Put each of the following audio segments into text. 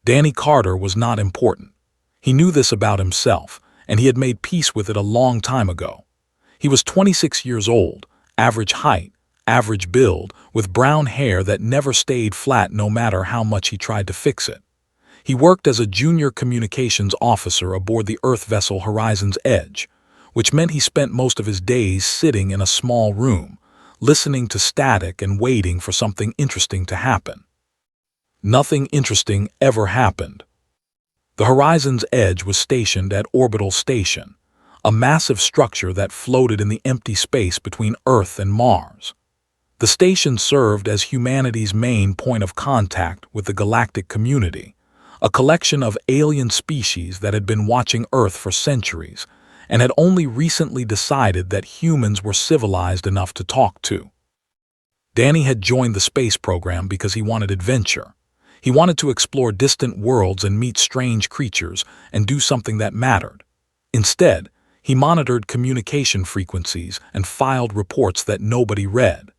Danny Carter was not important. He knew this about himself, and he had made peace with it a long time ago. He was 26 years old, average height, average build, with brown hair that never stayed flat no matter how much he tried to fix it. He worked as a junior communications officer aboard the Earth vessel Horizon's Edge, which meant he spent most of his days sitting in a small room, listening to static and waiting for something interesting to happen. Nothing interesting ever happened. The Horizon's Edge was stationed at Orbital Station, a massive structure that floated in the empty space between Earth and Mars. The station served as humanity's main point of contact with the galactic community, a collection of alien species that had been watching Earth for centuries and had only recently decided that humans were civilized enough to talk to. Danny had joined the space program because he wanted adventure. He wanted to explore distant worlds and meet strange creatures and do something that mattered. Instead, he monitored communication frequencies and filed reports that nobody read.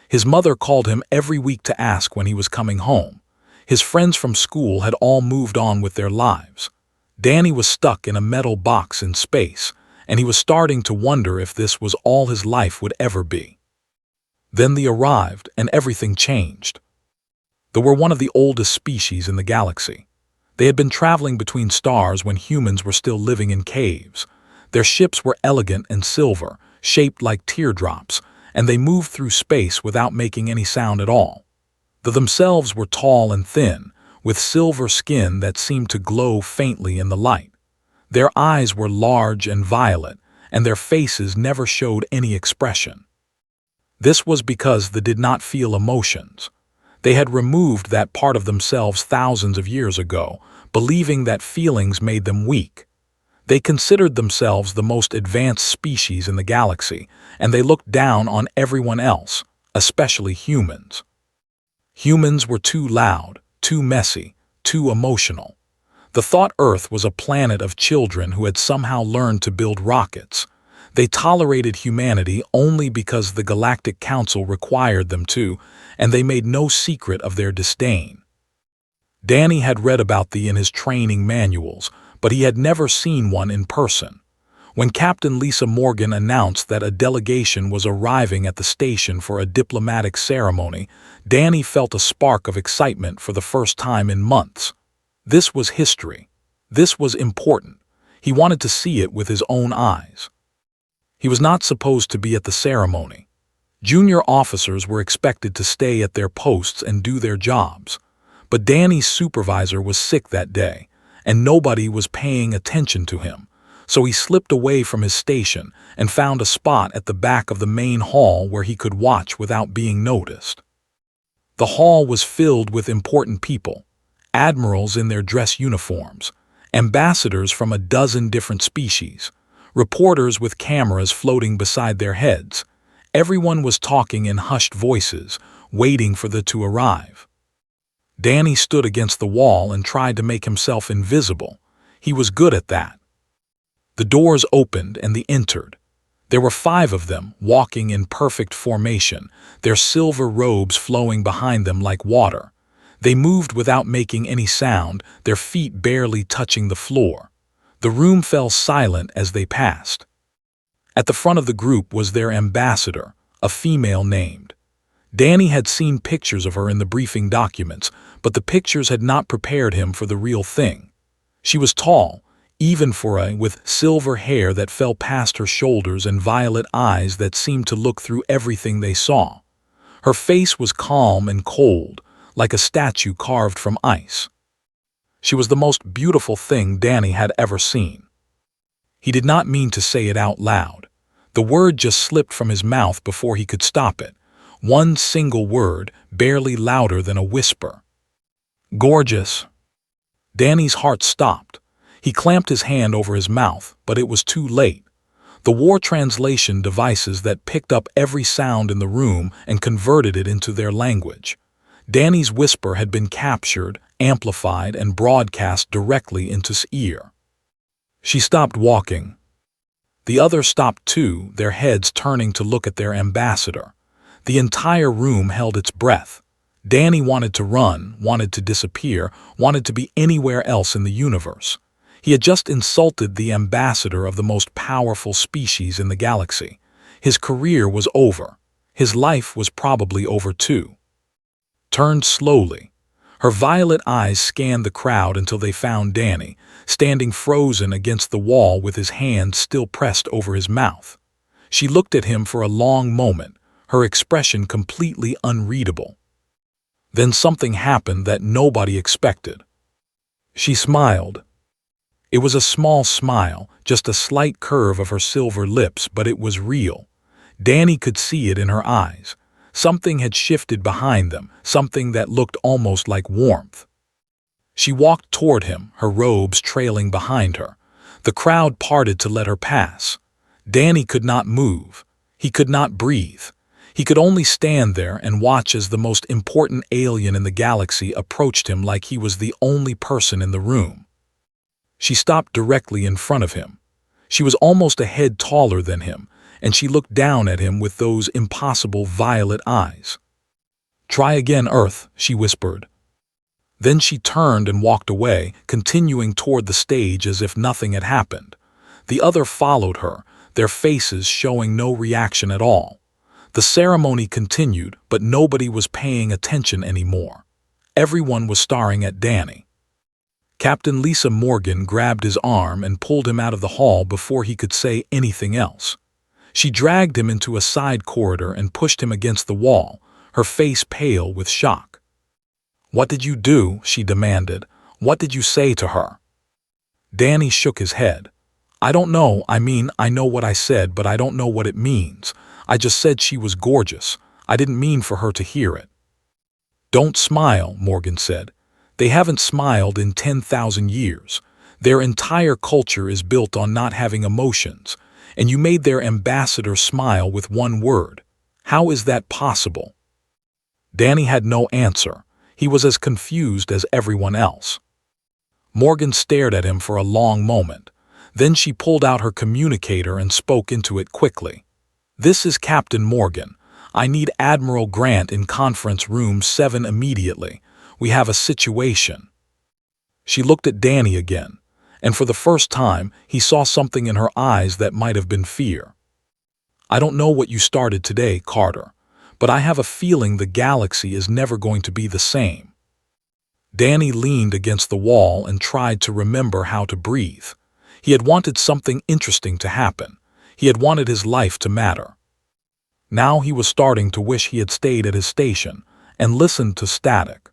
His mother called him every week to ask when he was coming home. His friends from school had all moved on with their lives. Danny was stuck in a metal box in space, and he was starting to wonder if this was all his life would ever be. Then they arrived, and everything changed. They were one of the oldest species in the galaxy. They had been traveling between stars when humans were still living in caves. Their ships were elegant and silver, shaped like teardrops, and they moved through space without making any sound at all. They themselves were tall and thin, with silver skin that seemed to glow faintly in the light. Their eyes were large and violet, and their faces never showed any expression. This was because they did not feel emotions. They had removed that part of themselves thousands of years ago, believing that feelings made them weak. They considered themselves the most advanced species in the galaxy, and they looked down on everyone else, especially humans. Humans were too loud, too messy, too emotional. They thought Earth was a planet of children who had somehow learned to build rockets. They tolerated humanity only because the Galactic Council required them to, and they made no secret of their disdain. Danny had read about them in his training manuals, but he had never seen one in person. When Captain Lisa Morgan announced that a delegation was arriving at the station for a diplomatic ceremony, Danny felt a spark of excitement for the first time in months. This was history. This was important. He wanted to see it with his own eyes. He was not supposed to be at the ceremony. Junior officers were expected to stay at their posts and do their jobs. But Danny's supervisor was sick that day, and nobody was paying attention to him, so he slipped away from his station and found a spot at the back of the main hall where he could watch without being noticed. The hall was filled with important people, admirals in their dress uniforms, ambassadors from a dozen different species, reporters with cameras floating beside their heads. Everyone was talking in hushed voices, waiting for them to arrive. Danny stood against the wall and tried to make himself invisible. He was good at that. The doors opened and they entered. There were 5 of them, walking in perfect formation, their silver robes flowing behind them like water. They moved without making any sound, their feet barely touching the floor. The room fell silent as they passed. At the front of the group was their ambassador, a female named. Danny had seen pictures of her in the briefing documents, but the pictures had not prepared him for the real thing. She was tall, even for a, with silver hair that fell past her shoulders and violet eyes that seemed to look through everything they saw. Her face was calm and cold, like a statue carved from ice. She was the most beautiful thing Danny had ever seen. He did not mean to say it out loud. The word just slipped from his mouth before he could stop it. One single word, barely louder than a whisper. Gorgeous. Danny's heart stopped. He clamped his hand over his mouth, but it was too late. The war translation devices that picked up every sound in the room and converted it into their language. Danny's whisper had been captured, amplified, and broadcast directly into his ear. She stopped walking. The others stopped too, their heads turning to look at their ambassador. The entire room held its breath. Danny wanted to run, wanted to disappear, wanted to be anywhere else in the universe. He had just insulted the ambassador of the most powerful species in the galaxy. His career was over. His life was probably over too. Turned slowly. Her violet eyes scanned the crowd until they found Danny, standing frozen against the wall with his hand still pressed over his mouth. She looked at him for a long moment, her expression completely unreadable. Then something happened that nobody expected. She smiled. It was a small smile, just a slight curve of her silver lips, but it was real. Danny could see it in her eyes. Something had shifted behind them, something that looked almost like warmth. She walked toward him, her robes trailing behind her. The crowd parted to let her pass. Danny could not move. He could not breathe. He could only stand there and watch as the most important alien in the galaxy approached him like he was the only person in the room. She stopped directly in front of him. She was almost a head taller than him, and she looked down at him with those impossible violet eyes. "Try again, Earth," she whispered. Then she turned and walked away, continuing toward the stage as if nothing had happened. The other followed her, their faces showing no reaction at all. The ceremony continued, but nobody was paying attention anymore. Everyone was staring at Danny. Captain Lisa Morgan grabbed his arm and pulled him out of the hall before he could say anything else. She dragged him into a side corridor and pushed him against the wall, her face pale with shock. "What did you do?" she demanded. "What did you say to her?" Danny shook his head. "I don't know. I know what I said, but I don't know what it means. I just said she was gorgeous. I didn't mean for her to hear it." "Don't smile," Morgan said. "They haven't smiled in 10,000 years. Their entire culture is built on not having emotions, and you made their ambassador smile with one word. How is that possible?" Danny had no answer. He was as confused as everyone else. Morgan stared at him for a long moment. Then she pulled out her communicator and spoke into it quickly. "This is Captain Morgan. I need Admiral Grant in Conference Room 7 immediately. We have a situation." She looked at Danny again, and for the first time he saw something in her eyes that might have been fear. "I don't know what you started today, Carter, but I have a feeling the galaxy is never going to be the same." Danny leaned against the wall and tried to remember how to breathe. He had wanted something interesting to happen. He had wanted his life to matter. Now he was starting to wish he had stayed at his station and listened to static.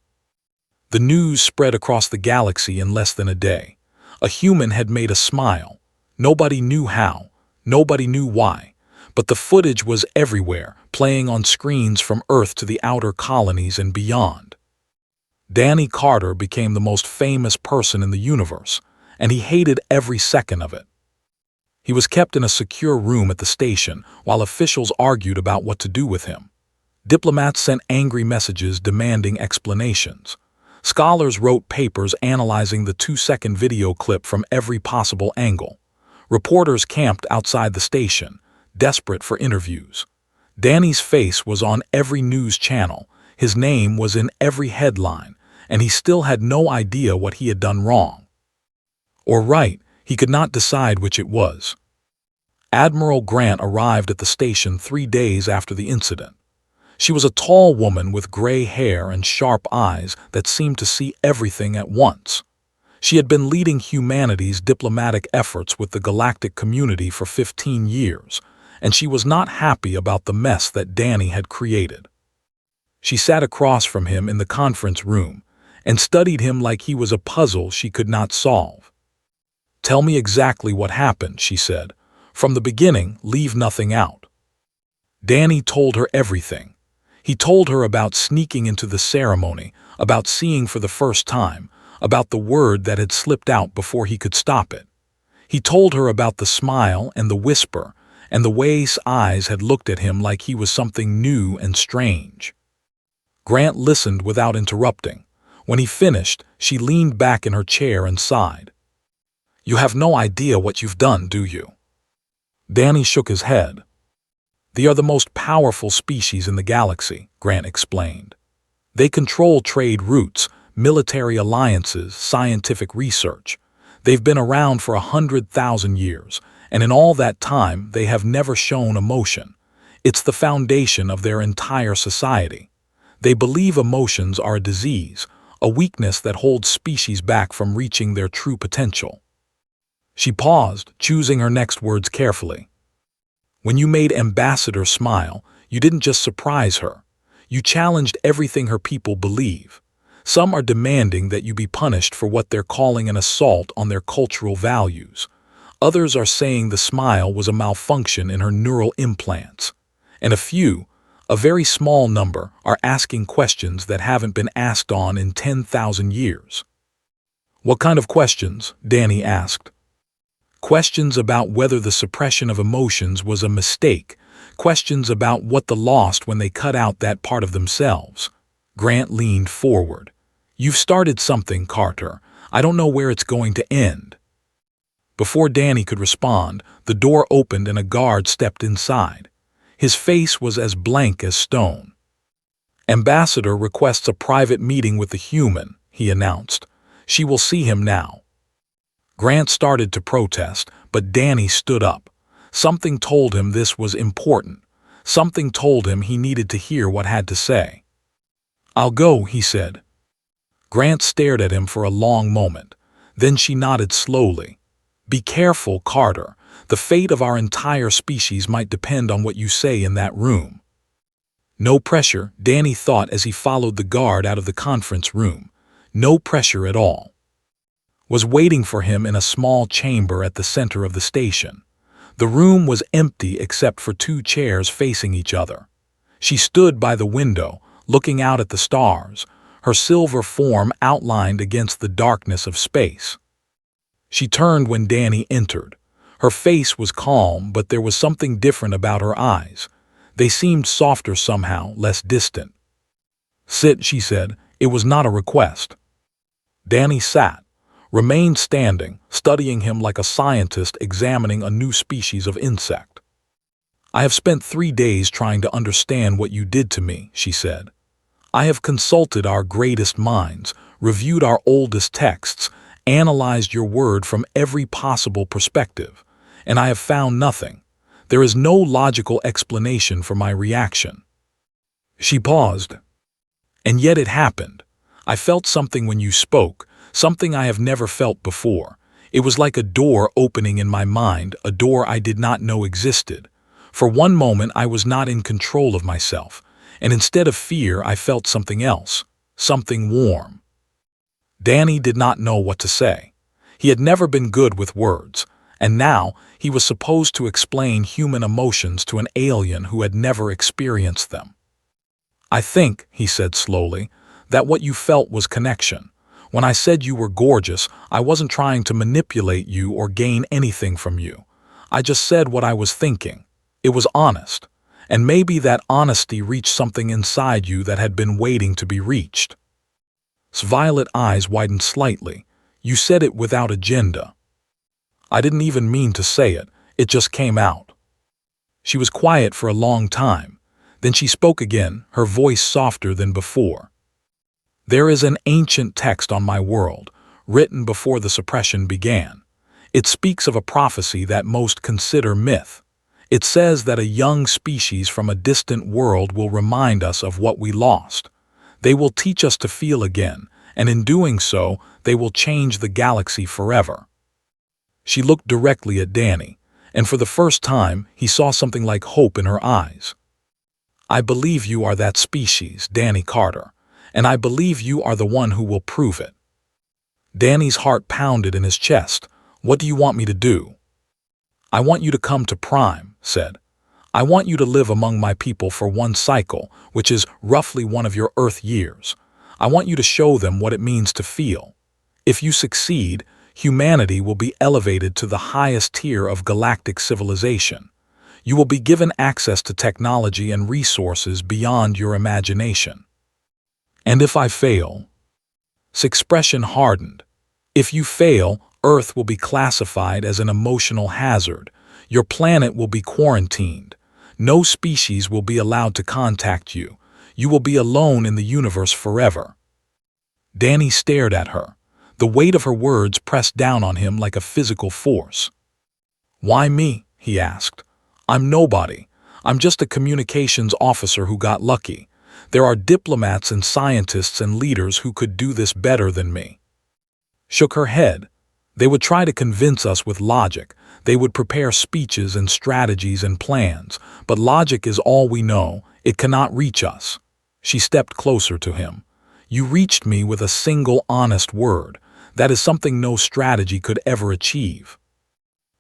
The news spread across the galaxy in less than a day. A human had made a smile. Nobody knew how. Nobody knew why. But the footage was everywhere, playing on screens from Earth to the outer colonies and beyond. Danny Carter became the most famous person in the universe, and he hated every second of it. He was kept in a secure room at the station while officials argued about what to do with him. Diplomats sent angry messages demanding explanations. Scholars wrote papers analyzing the 2-second video clip from every possible angle. Reporters camped outside the station, desperate for interviews. Danny's face was on every news channel, his name was in every headline, and he still had no idea what he had done wrong. Or right, he could not decide which it was. Admiral Grant arrived at the station 3 days after the incident. She was a tall woman with gray hair and sharp eyes that seemed to see everything at once. She had been leading humanity's diplomatic efforts with the galactic community for 15 years, and she was not happy about the mess that Danny had created. She sat across from him in the conference room and studied him like he was a puzzle she could not solve. "Tell me exactly what happened," she said. "From the beginning, leave nothing out." Danny told her everything. He told her about sneaking into the ceremony, about seeing for the first time, about the word that had slipped out before he could stop it. He told her about the smile and the whisper, and the way his eyes had looked at him like he was something new and strange. Grant listened without interrupting. When he finished, she leaned back in her chair and sighed. "You have no idea what you've done, do you?" Danny shook his head. "They are the most powerful species in the galaxy," Grant explained. They control trade routes, military alliances, scientific research. They've been around for 100,000 years, and in all that time they have never shown emotion. It's the foundation of their entire society. They believe emotions are a disease, a weakness that holds species back from reaching their true potential. She paused, choosing her next words carefully. When you made Ambassador smile, you didn't just surprise her. You challenged everything her people believe. Some are demanding that you be punished for what they're calling an assault on their cultural values. Others are saying the smile was a malfunction in her neural implants. And a few, a very small number, are asking questions that haven't been asked on in 10,000 years. What kind of questions? Danny asked. Questions about whether the suppression of emotions was a mistake, questions about what they lost when they cut out that part of themselves. Grant leaned forward. You've started something, Carter. I don't know where it's going to end. Before Danny could respond, the door opened and a guard stepped inside. His face was as blank as stone. Ambassador requests a private meeting with the human, he announced. She will see him now. Grant started to protest, but Danny stood up. Something told him this was important. Something told him he needed to hear what had to say. I'll go, he said. Grant stared at him for a long moment. Then she nodded slowly. Be careful, Carter. The fate of our entire species might depend on what you say in that room. No pressure, Danny thought as he followed the guard out of the conference room. No pressure at all. Was waiting for him in a small chamber at the center of the station. The room was empty except for two chairs facing each other. She stood by the window, looking out at the stars, her silver form outlined against the darkness of space. She turned when Danny entered. Her face was calm, but there was something different about her eyes. They seemed softer somehow, less distant. Sit, she said. It was not a request. Danny sat, remained standing, studying him like a scientist examining a new species of insect. I have spent 3 days trying to understand what you did to me, she said. I have consulted our greatest minds, reviewed our oldest texts, analyzed your word from every possible perspective, and I have found nothing. There is no logical explanation for my reaction. She paused. And yet it happened. I felt something when you spoke, something I have never felt before. It was like a door opening in my mind, a door I did not know existed. For one moment I was not in control of myself, and instead of fear I felt something else, something warm. Danny did not know what to say. He had never been good with words, and now he was supposed to explain human emotions to an alien who had never experienced them. I think, he said slowly, that what you felt was connection. When I said you were gorgeous, I wasn't trying to manipulate you or gain anything from you. I just said what I was thinking. It was honest, and maybe that honesty reached something inside you that had been waiting to be reached. His violet eyes widened slightly. You said it without agenda. I didn't even mean to say it, it just came out. She was quiet for a long time. Then she spoke again, her voice softer than before. There is an ancient text on my world, written before the suppression began. It speaks of a prophecy that most consider myth. It says that a young species from a distant world will remind us of what we lost. They will teach us to feel again, and in doing so, they will change the galaxy forever. She looked directly at Danny, and for the first time, he saw something like hope in her eyes. I believe you are that species, Danny Carter, and I believe you are the one who will prove it. Danny's heart pounded in his chest. What do you want me to do? I want you to come to Prime, said. I want you to live among my people for one cycle, which is roughly one of your Earth years. I want you to show them what it means to feel. If you succeed, humanity will be elevated to the highest tier of galactic civilization. You will be given access to technology and resources beyond your imagination. And if I fail? His expression hardened. If you fail, Earth will be classified as an emotional hazard. Your planet will be quarantined. No species will be allowed to contact you. You will be alone in the universe forever." Danny stared at her. The weight of her words pressed down on him like a physical force. "Why me?" he asked. "I'm nobody. I'm just a communications officer who got lucky. There are diplomats and scientists and leaders who could do this better than me." Shook her head. "They would try to convince us with logic. They would prepare speeches and strategies and plans, but logic is all we know. It cannot reach us." She stepped closer to him. "You reached me with a single honest word. That is something no strategy could ever achieve."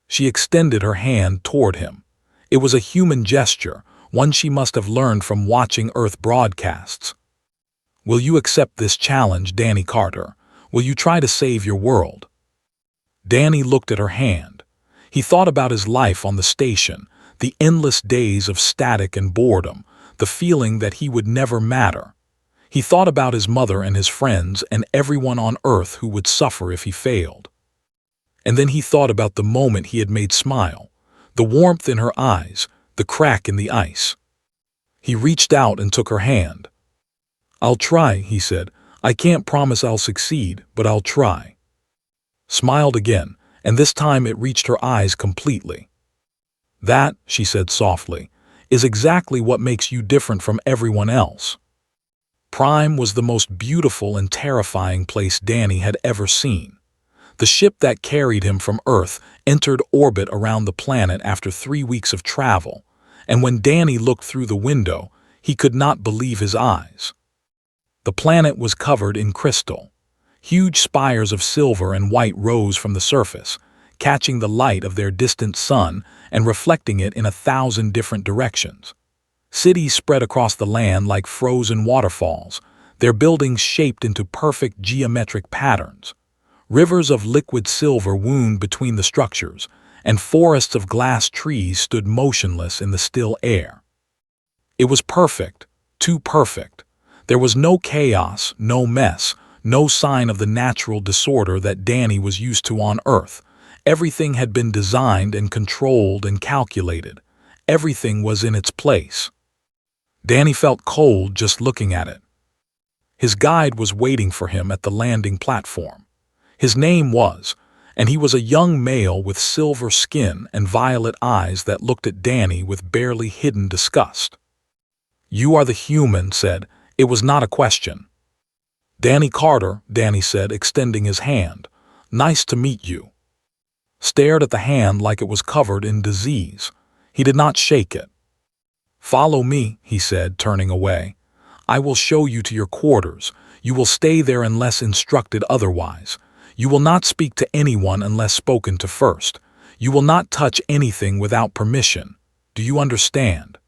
She extended her hand toward him. It was a human gesture, one she must have learned from watching Earth broadcasts. "Will you accept this challenge, Danny Carter? Will you try to save your world?" Danny looked at her hand. He thought about his life on the station, the endless days of static and boredom, the feeling that he would never matter. He thought about his mother and his friends and everyone on Earth who would suffer if he failed. And then he thought about the moment he had made smile, the warmth in her eyes, the crack in the ice. He reached out and took her hand. "I'll try," he said. "I can't promise I'll succeed, but I'll try." Smiled again, and this time it reached her eyes completely. "That," she said softly, "is exactly what makes you different from everyone else." Prime was the most beautiful and terrifying place Danny had ever seen. The ship that carried him from Earth entered orbit around the planet after 3 weeks of travel, and when Danny looked through the window, he could not believe his eyes. The planet was covered in crystal. Huge spires of silver and white rose from the surface, catching the light of their distant sun and reflecting it in 1,000 different directions. Cities spread across the land like frozen waterfalls, their buildings shaped into perfect geometric patterns. Rivers of liquid silver wound between the structures, and forests of glass trees stood motionless in the still air. It was perfect, too perfect. There was no chaos, no mess, no sign of the natural disorder that Danny was used to on Earth. Everything had been designed and controlled and calculated. Everything was in its place. Danny felt cold just looking at it. His guide was waiting for him at the landing platform. His name was, and he was a young male with silver skin and violet eyes that looked at Danny with barely hidden disgust. "You are the human," said. It was not a question. "Danny Carter," Danny said, extending his hand. "Nice to meet you." Stared at the hand like it was covered in disease. He did not shake it. "Follow me," he said, turning away. "I will show you to your quarters. You will stay there unless instructed otherwise. You will not speak to anyone unless spoken to first. You will not touch anything without permission. Do you understand?"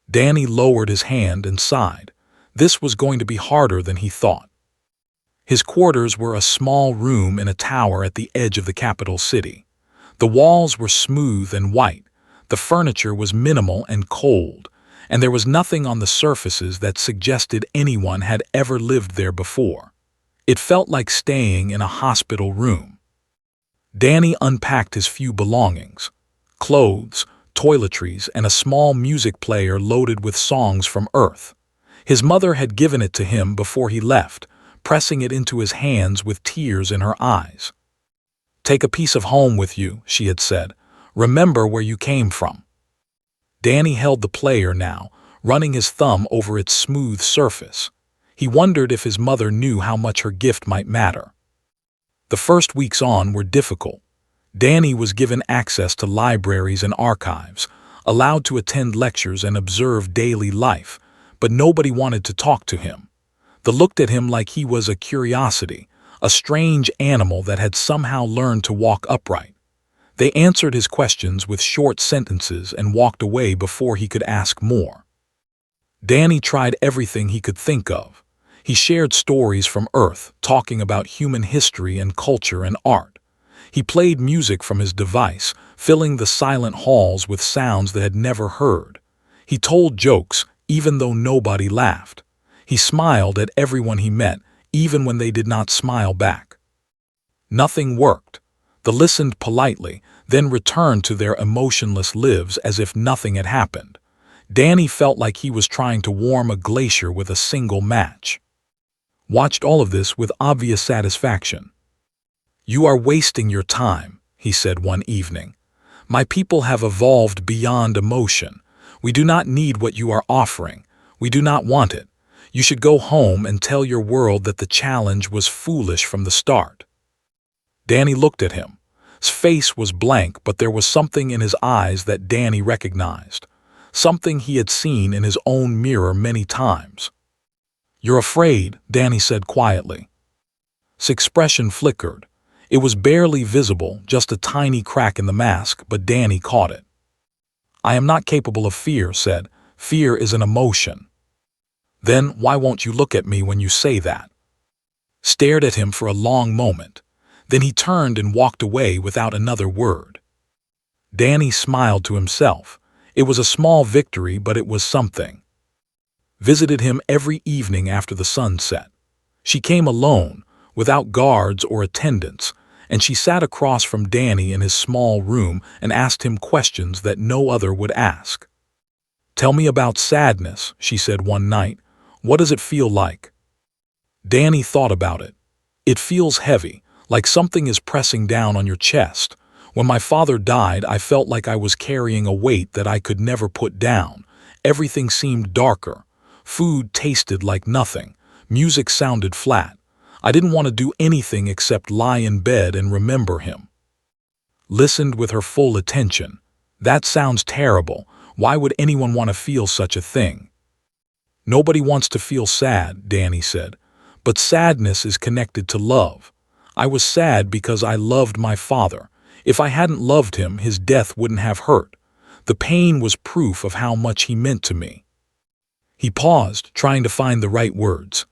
Danny lowered his hand and sighed. This was going to be harder than he thought. His quarters were a small room in a tower at the edge of the capital city. The walls were smooth and white. The furniture was minimal and cold, and there was nothing on the surfaces that suggested anyone had ever lived there before. It felt like staying in a hospital room. Danny unpacked his few belongings: clothes, toiletries, and a small music player loaded with songs from Earth. His mother had given it to him before he left, pressing it into his hands with tears in her eyes. "Take a piece of home with you," she had said. "Remember where you came from." Danny held the player now, running his thumb over its smooth surface. He wondered if his mother knew how much her gift might matter. The first weeks on were difficult. Danny was given access to libraries and archives, allowed to attend lectures and observe daily life, but nobody wanted to talk to him. They looked at him like he was a curiosity, a strange animal that had somehow learned to walk upright. They answered his questions with short sentences and walked away before he could ask more. Danny tried everything he could think of. He shared stories from Earth, talking about human history and culture and art. He played music from his device, filling the silent halls with sounds they had never heard. He told jokes, even though nobody laughed. He smiled at everyone he met, even when they did not smile back. Nothing worked. They listened politely, then returned to their emotionless lives as if nothing had happened. Danny felt like he was trying to warm a glacier with a single match. Watched all of this with obvious satisfaction. "You are wasting your time," he said one evening. "My people have evolved beyond emotion. We do not need what you are offering. We do not want it. You should go home and tell your world that the challenge was foolish from the start." Danny looked at him. His face was blank, but there was something in his eyes that Danny recognized. Something he had seen in his own mirror many times. "You're afraid," Danny said quietly. His expression flickered. It was barely visible, just a tiny crack in the mask, but Danny caught it. "I am not capable of fear," said. "Fear is an emotion." "Then why won't you look at me when you say that?" Stared at him for a long moment. Then he turned and walked away without another word. Danny smiled to himself. It was a small victory, but it was something. Visited him every evening after the sun set. She came alone, without guards or attendants, and she sat across from Danny in his small room and asked him questions that no other would ask. "Tell me about sadness," she said one night. "What does it feel like?" Danny thought about it. "It feels heavy, like something is pressing down on your chest. When my father died, I felt like I was carrying a weight that I could never put down. Everything seemed darker. Food tasted like nothing. Music sounded flat. I didn't want to do anything except lie in bed and remember him." Listened with her full attention. "That sounds terrible. Why would anyone want to feel such a thing?" "Nobody wants to feel sad," Danny said. "But sadness is connected to love. I was sad because I loved my father. If I hadn't loved him, his death wouldn't have hurt. The pain was proof of how much he meant to me." He paused, trying to find the right words.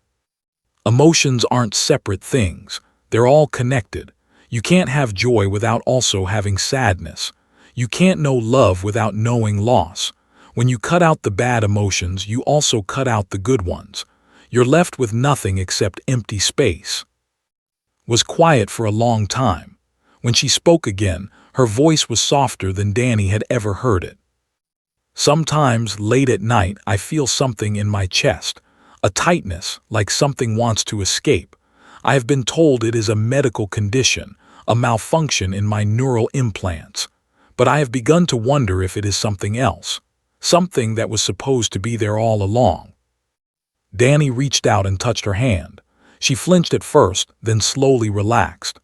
"Emotions aren't separate things. They're all connected. You can't have joy without also having sadness. You can't know love without knowing loss. When you cut out the bad emotions, you also cut out the good ones. You're left with nothing except empty space." Was quiet for a long time. When she spoke again, her voice was softer than Danny had ever heard it. "Sometimes, late at night, I feel something in my chest. A tightness, like something wants to escape. I have been told it is a medical condition, a malfunction in my neural implants. But I have begun to wonder if it is something else. Something that was supposed to be there all along." Danny reached out and touched her hand. She flinched at first, then slowly relaxed.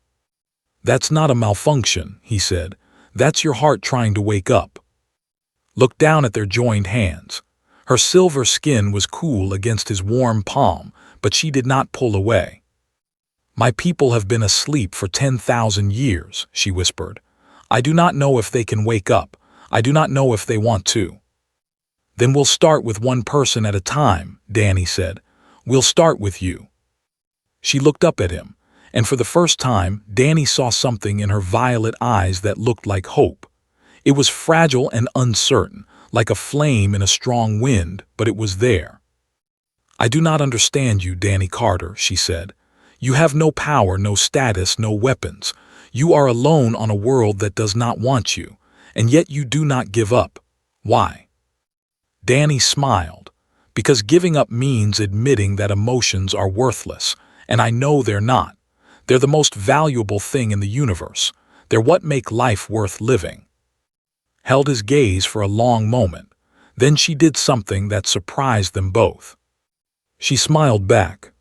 "That's not a malfunction," he said. "That's your heart trying to wake up." Looked down at their joined hands. Her silver skin was cool against his warm palm, but she did not pull away. "My people have been asleep for 10,000 years, she whispered. "I do not know if they can wake up. I do not know if they want to." "Then we'll start with one person at a time," Danny said. "We'll start with you." She looked up at him, and for the first time, Danny saw something in her violet eyes that looked like hope. It was fragile and uncertain, like a flame in a strong wind, but it was there. "I do not understand you, Danny Carter," she said. "You have no power, no status, no weapons. You are alone on a world that does not want you, and yet you do not give up. Why?" Danny smiled. "Because giving up means admitting that emotions are worthless, and I know they're not. They're the most valuable thing in the universe. They're what make life worth living." Held his gaze for a long moment. Then she did something that surprised them both. She smiled back.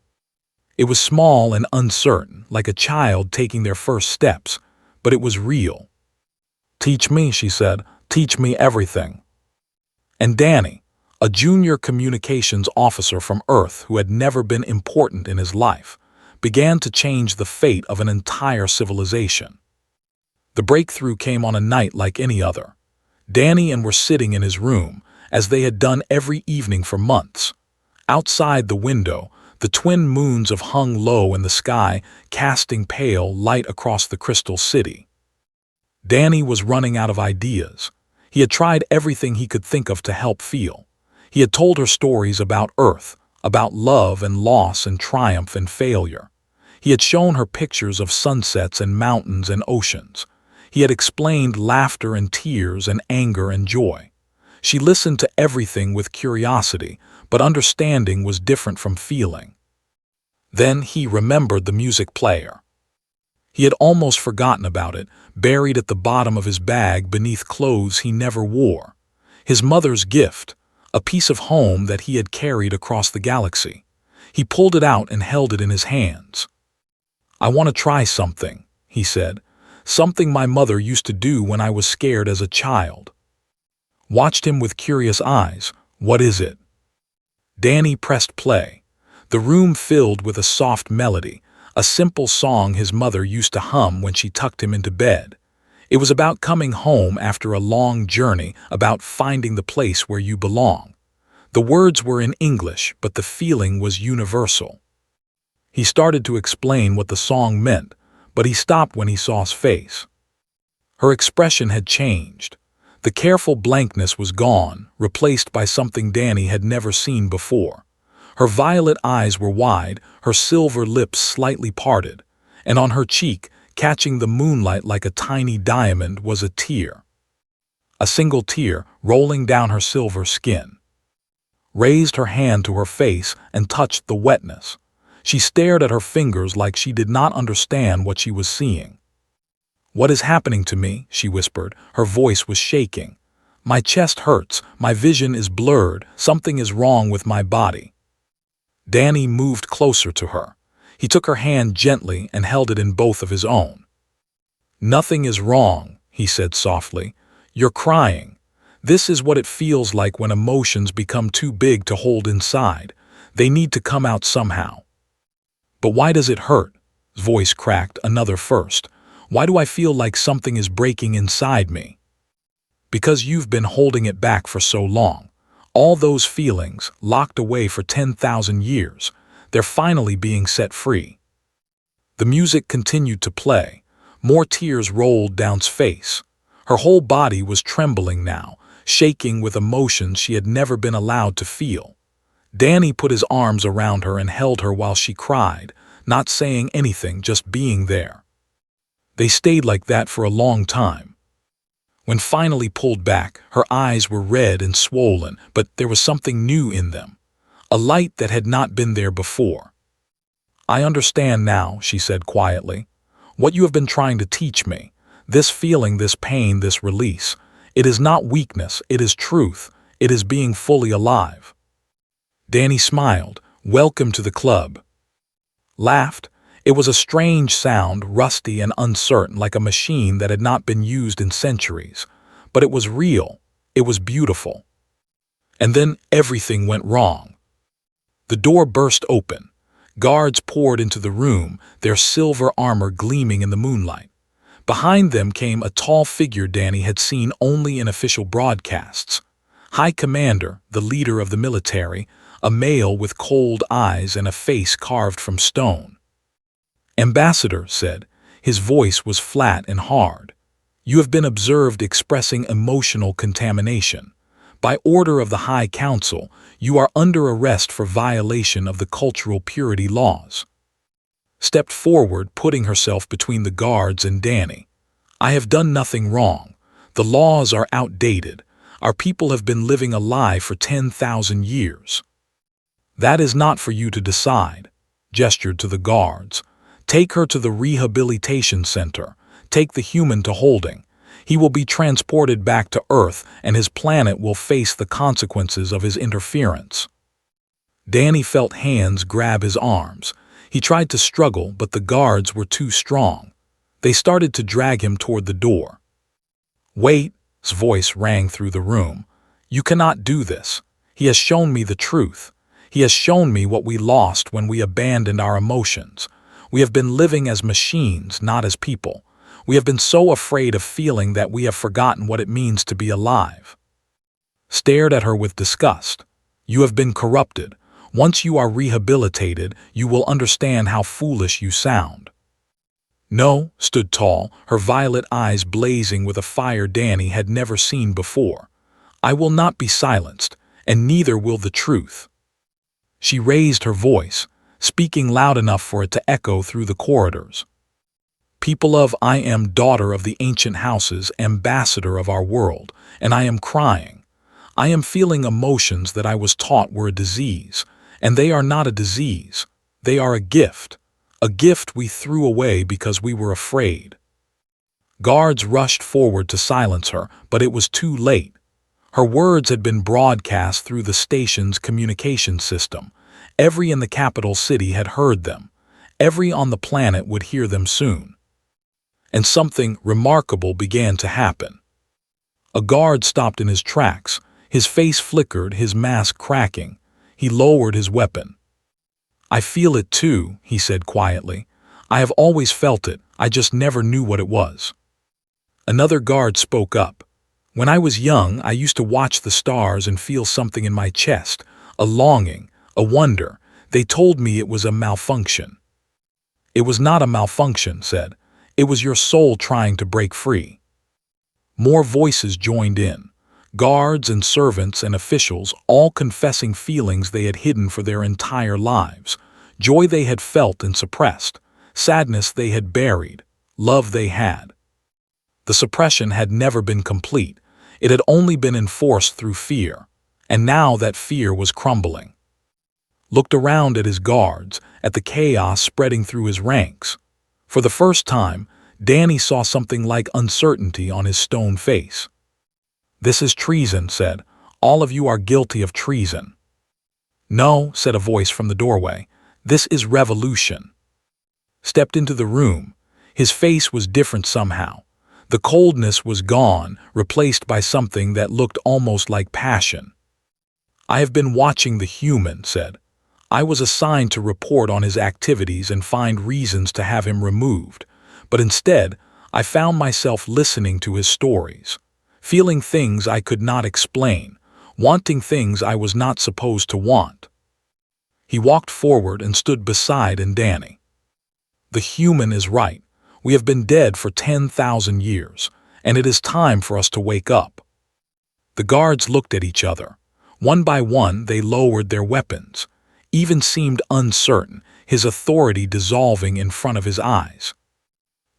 It was small and uncertain, like a child taking their first steps, but it was real. "Teach me," she said. "Teach me everything." And Danny, a junior communications officer from Earth who had never been important in his life, began to change the fate of an entire civilization. The breakthrough came on a night like any other. Danny and were sitting in his room, as they had done every evening for months. Outside the window, the twin moons have hung low in the sky, casting pale light across the crystal city. Danny was running out of ideas. He had tried everything he could think of to help feel. He had told her stories about Earth, about love and loss and triumph and failure. He had shown her pictures of sunsets and mountains and oceans. He had explained laughter and tears and anger and joy. She listened to everything with curiosity, but understanding was different from feeling. Then he remembered the music player. He had almost forgotten about it, buried at the bottom of his bag beneath clothes he never wore. His mother's gift, a piece of home that he had carried across the galaxy. He pulled it out and held it in his hands. "I want to try something," he said. "Something my mother used to do when I was scared as a child." Watched him with curious eyes. "What is it?" Danny pressed play. The room filled with a soft melody, a simple song his mother used to hum when she tucked him into bed. It was about coming home after a long journey, about finding the place where you belong. The words were in English, but the feeling was universal. He started to explain what the song meant, but he stopped when he saw his face. Her expression had changed. The careful blankness was gone, replaced by something Danny had never seen before. Her violet eyes were wide, her silver lips slightly parted, and on her cheek, catching the moonlight like a tiny diamond, was a tear. A single tear rolling down her silver skin. Raised her hand to her face and touched the wetness. She stared at her fingers like she did not understand what she was seeing. "What is happening to me?" she whispered. Her voice was shaking. "My chest hurts, my vision is blurred, something is wrong with my body." Danny moved closer to her. He took her hand gently and held it in both of his own. "Nothing is wrong," he said softly. "You're crying. This is what it feels like when emotions become too big to hold inside. They need to come out somehow." "But why does it hurt?" His voice cracked, another first. "Why do I feel like something is breaking inside me?" "Because you've been holding it back for so long. All those feelings, locked away for 10,000 years, they're finally being set free." The music continued to play. More tears rolled down his face. Her whole body was trembling now, shaking with emotions she had never been allowed to feel. Danny put his arms around her and held her while she cried, not saying anything, just being there. They stayed like that for a long time. When finally pulled back, her eyes were red and swollen, but there was something new in them, a light that had not been there before. "I understand now," she said quietly. "What you have been trying to teach me. This feeling, this pain, this release. It is not weakness, it is truth. It is being fully alive." Danny smiled. "Welcome to the club." Laughed. It was a strange sound, rusty and uncertain, like a machine that had not been used in centuries. But it was real. It was beautiful. And then everything went wrong. The door burst open. Guards poured into the room, their silver armor gleaming in the moonlight. Behind them came a tall figure Danny had seen only in official broadcasts. High Commander, the leader of the military, a male with cold eyes and a face carved from stone. "Ambassador," said. His voice was flat and hard. "You have been observed expressing emotional contamination. By order of the High Council, you are under arrest for violation of the cultural purity laws." Stepped forward, putting herself between the guards and Danny. "I have done nothing wrong. The laws are outdated. Our people have been living a lie for 10,000 years. That is not for you to decide," gestured to the guards. "Take her to the rehabilitation center. Take the human to holding. He will be transported back to Earth, and his planet will face the consequences of his interference." Danny felt hands grab his arms. He tried to struggle, but the guards were too strong. They started to drag him toward the door. "Wait," his voice rang through the room. "You cannot do this. He has shown me the truth. He has shown me what we lost when we abandoned our emotions. We have been living as machines, not as people. We have been so afraid of feeling that we have forgotten what it means to be alive." Stared at her with disgust. "You have been corrupted. Once you are rehabilitated, you will understand how foolish you sound." "No," stood tall, her violet eyes blazing with a fire Danny had never seen before. "I will not be silenced, and neither will the truth." She raised her voice, speaking loud enough for it to echo through the corridors. "People of, I am daughter of the ancient houses, ambassador of our world, and I am crying. I am feeling emotions that I was taught were a disease, and they are not a disease. They are a gift we threw away because we were afraid. Guards rushed forward to silence her, but it was too late. Her words had been broadcast through the station's communication system. Every in the capital city had heard them. Every on the planet would hear them soon. And something remarkable began to happen. A guard stopped in his tracks. His face flickered, his mask cracking. He lowered his weapon. "I feel it too," he said quietly. "I have always felt it, I just never knew what it was." Another guard spoke up. "When I was young, I used to watch the stars and feel something in my chest, a longing, a wonder. They told me it was a malfunction." "It was not a malfunction," said. "It was your soul trying to break free." More voices joined in. Guards and servants and officials, all confessing feelings they had hidden for their entire lives, joy they had felt and suppressed, sadness they had buried, love they had. The suppression had never been complete. It had only been enforced through fear, and now that fear was crumbling. Looked around at his guards, at the chaos spreading through his ranks. For the first time, Danny saw something like uncertainty on his stone face. "This is treason," said. "All of you are guilty of treason." "No," said a voice from the doorway. "This is revolution." Stepped into the room. His face was different somehow. The coldness was gone, replaced by something that looked almost like passion. "I have been watching the human," said. "I was assigned to report on his activities and find reasons to have him removed. But instead, I found myself listening to his stories, feeling things I could not explain, wanting things I was not supposed to want." He walked forward and stood beside Danny. "The human is right. We have been dead for 10,000 years, and it is time for us to wake up." The guards looked at each other. One by one, they lowered their weapons. Even seemed uncertain, his authority dissolving in front of his eyes.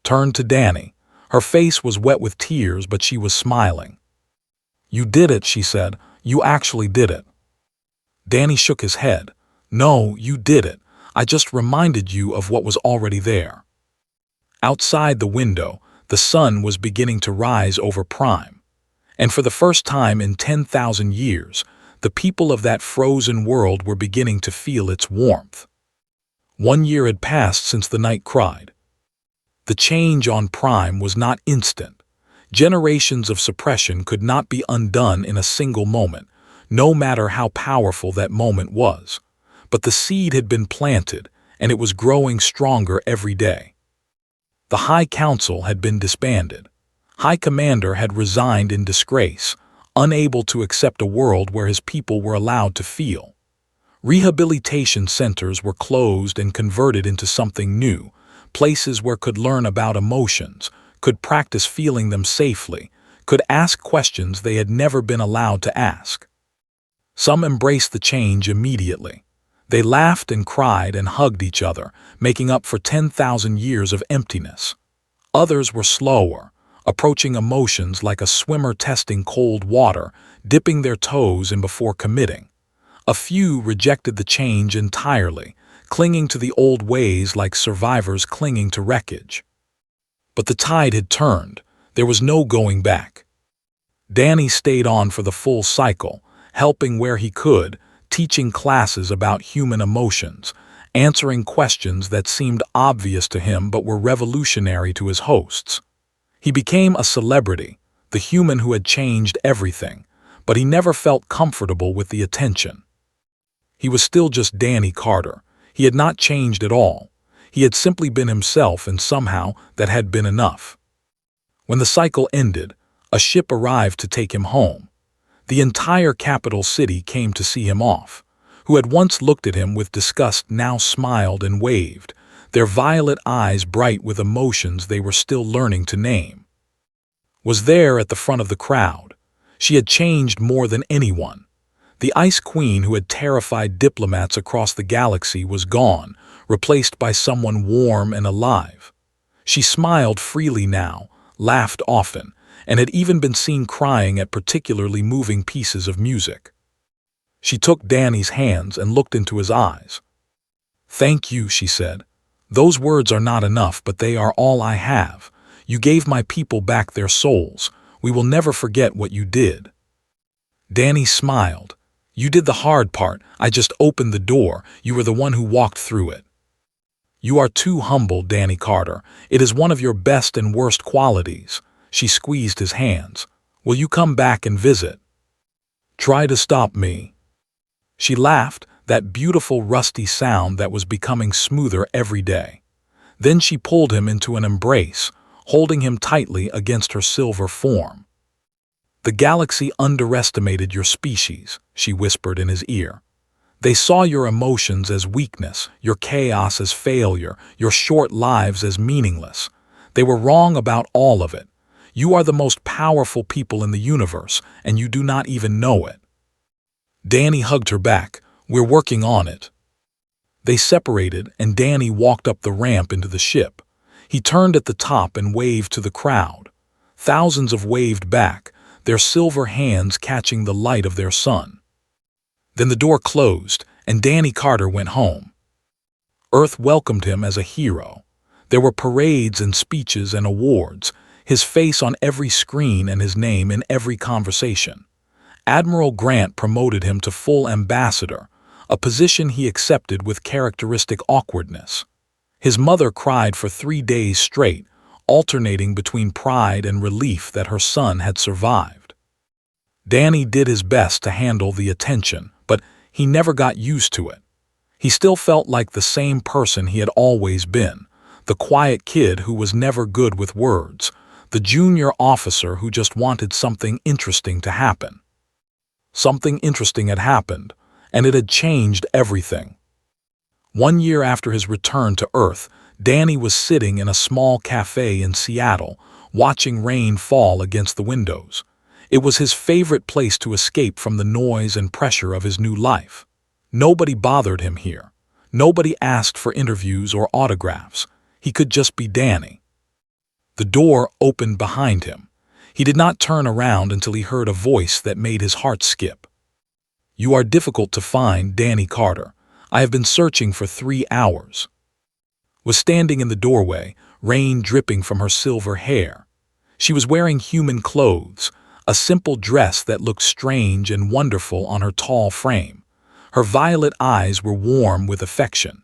Turned to Danny. Her face was wet with tears, but she was smiling. "You did it," she said. "You actually did it." Danny shook his head. "No, you did it. I just reminded you of what was already there." Outside the window, the sun was beginning to rise over Prime. And for the first time in 10,000 years, the people of that frozen world were beginning to feel its warmth. 1 year had passed since the night cried. The change on Prime was not instant. Generations of suppression could not be undone in a single moment, no matter how powerful that moment was. But the seed had been planted, and it was growing stronger every day. The High Council had been disbanded. High Commander had resigned in disgrace, unable to accept a world where his people were allowed to feel. Rehabilitation centers were closed and converted into something new, places where could learn about emotions, could practice feeling them safely, could ask questions they had never been allowed to ask. Some embraced the change immediately. They laughed and cried and hugged each other, making up for 10,000 years of emptiness. Others were slower, approaching emotions like a swimmer testing cold water, dipping their toes in before committing. A few rejected the change entirely, clinging to the old ways like survivors clinging to wreckage. But the tide had turned. There was no going back. Danny stayed on for the full cycle, helping where he could, teaching classes about human emotions, answering questions that seemed obvious to him but were revolutionary to his hosts. He became a celebrity, the human who had changed everything, but he never felt comfortable with the attention. He was still just Danny Carter. He had not changed at all. He had simply been himself, and somehow that had been enough. When the cycle ended, a ship arrived to take him home. The entire capital city came to see him off. Who had once looked at him with disgust now smiled and waved, their violet eyes bright with emotions they were still learning to name. Was there at the front of the crowd. She had changed more than anyone. The Ice Queen who had terrified diplomats across the galaxy was gone, replaced by someone warm and alive. She smiled freely now, laughed often, and had even been seen crying at particularly moving pieces of music. She took Danny's hands and looked into his eyes. "Thank you," she said. "Those words are not enough, but they are all I have. You gave my people back their souls. We will never forget what you did." Danny smiled. "You did the hard part. I just opened the door. You were the one who walked through it." "You are too humble, Danny Carter. It is one of your best and worst qualities." She squeezed his hands. "Will you come back and visit?" "Try to stop me." She laughed, that beautiful rusty sound that was becoming smoother every day. Then she pulled him into an embrace, holding him tightly against her silver form. "The galaxy underestimated your species," she whispered in his ear. "They saw your emotions as weakness, your chaos as failure, your short lives as meaningless. They were wrong about all of it. You are the most powerful people in the universe, and you do not even know it." Danny hugged her back. "We're working on it." They separated, and Danny walked up the ramp into the ship. He turned at the top and waved to the crowd. Thousands of waved back, their silver hands catching the light of their sun. Then the door closed, and Danny Carter went home. Earth welcomed him as a hero. There were parades and speeches and awards, his face on every screen and his name in every conversation. Admiral Grant promoted him to full ambassador, a position he accepted with characteristic awkwardness. His mother cried for 3 days straight, alternating between pride and relief that her son had survived. Danny did his best to handle the attention, but he never got used to it. He still felt like the same person he had always been, the quiet kid who was never good with words, the junior officer who just wanted something interesting to happen. Something interesting had happened, and it had changed everything. 1 year after his return to Earth, Danny was sitting in a small cafe in Seattle, watching rain fall against the windows. It was his favorite place to escape from the noise and pressure of his new life. Nobody bothered him here. Nobody asked for interviews or autographs. He could just be Danny. The door opened behind him. He did not turn around until he heard a voice that made his heart skip. "You are difficult to find, Danny Carter. I have been searching for 3 hours." Was standing in the doorway, rain dripping from her silver hair. She was wearing human clothes, a simple dress that looked strange and wonderful on her tall frame. Her violet eyes were warm with affection.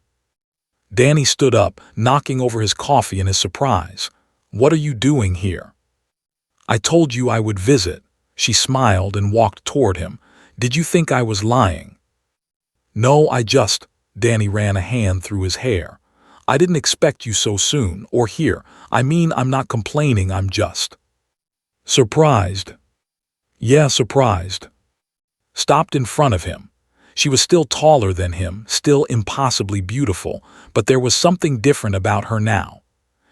Danny stood up, knocking over his coffee in his surprise. "What are you doing here?" "I told you I would visit." She smiled and walked toward him. "Did you think I was lying?" "No, Danny ran a hand through his hair. "I didn't expect you so soon, or here. I mean, I'm not complaining, I'm just surprised." "Yeah, surprised." Stopped in front of him. She was still taller than him, still impossibly beautiful, but there was something different about her now.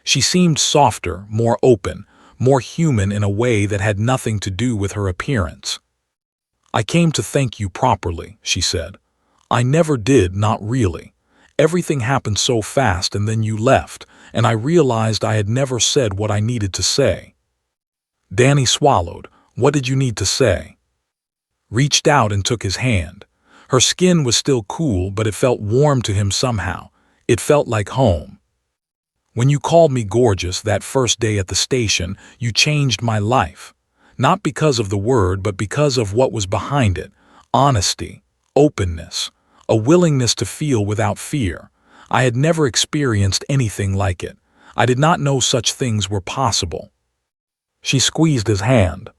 She seemed softer, more open, more human in a way that had nothing to do with her appearance. "I came to thank you properly," she said. "I never did, not really. Everything happened so fast and then you left, and I realized I had never said what I needed to say." Danny swallowed. "What did you need to say?" Reached out and took his hand. Her skin was still cool, but it felt warm to him somehow. It felt like home. "When you called me gorgeous that first day at the station, you changed my life. Not because of the word, but because of what was behind it. Honesty, openness, a willingness to feel without fear. I had never experienced anything like it. I did not know such things were possible." She squeezed his hand.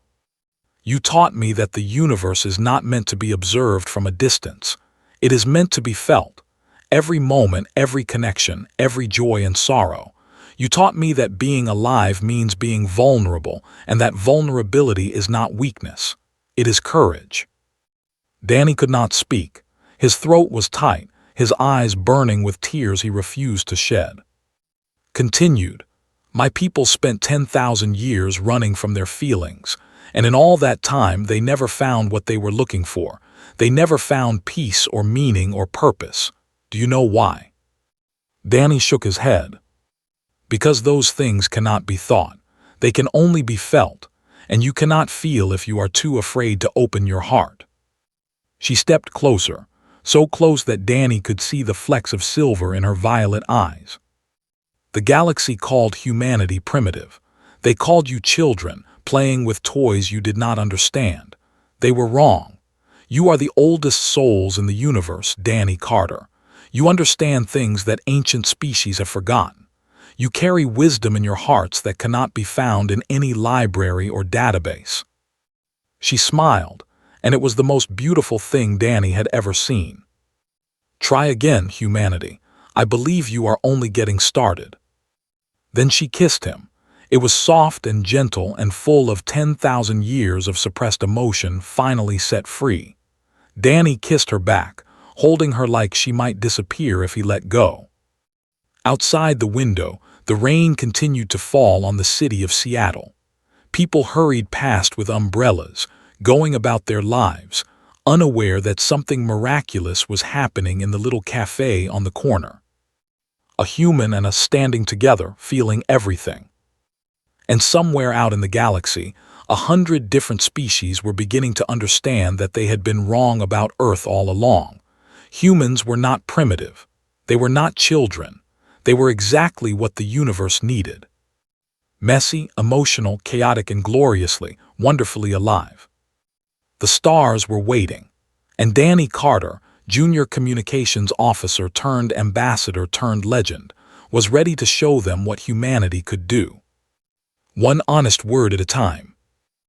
"You taught me that the universe is not meant to be observed from a distance. It is meant to be felt. Every moment, every connection, every joy and sorrow. You taught me that being alive means being vulnerable, and that vulnerability is not weakness. It is courage." Danny could not speak. His throat was tight, his eyes burning with tears he refused to shed. Continued. "My people spent 10,000 years running from their feelings, and in all that time they never found what they were looking for. They never found peace or meaning or purpose. Do you know why?" Danny shook his head. "Because those things cannot be thought. They can only be felt. and you cannot feel if you are too afraid to open your heart. She stepped closer, so close that Danny could see the flecks of silver in her violet eyes. The galaxy called humanity primitive. They called you children, playing with toys you did not understand. They were wrong. You are the oldest souls in the universe, Danny Carter. You understand things that ancient species have forgotten. You carry wisdom in your hearts that cannot be found in any library or database. She smiled, and it was the most beautiful thing Danny had ever seen. Try again, humanity. I believe you are only getting started. Then she kissed him. It was soft and gentle and full of 10,000 years of suppressed emotion finally set free. Danny kissed her back, holding her like she might disappear if he let go. Outside the window, the rain continued to fall on the city of Seattle. People hurried past with umbrellas, going about their lives, unaware that something miraculous was happening in the little cafe on the corner. A human and us standing together, feeling everything. And somewhere out in the galaxy, 100 different species were beginning to understand that they had been wrong about Earth all along. Humans were not primitive. They were not children. They were exactly what the universe needed. Messy, emotional, chaotic, and gloriously, wonderfully alive. The stars were waiting, and Danny Carter, junior communications officer turned ambassador turned legend, was ready to show them what humanity could do. One honest word at a time.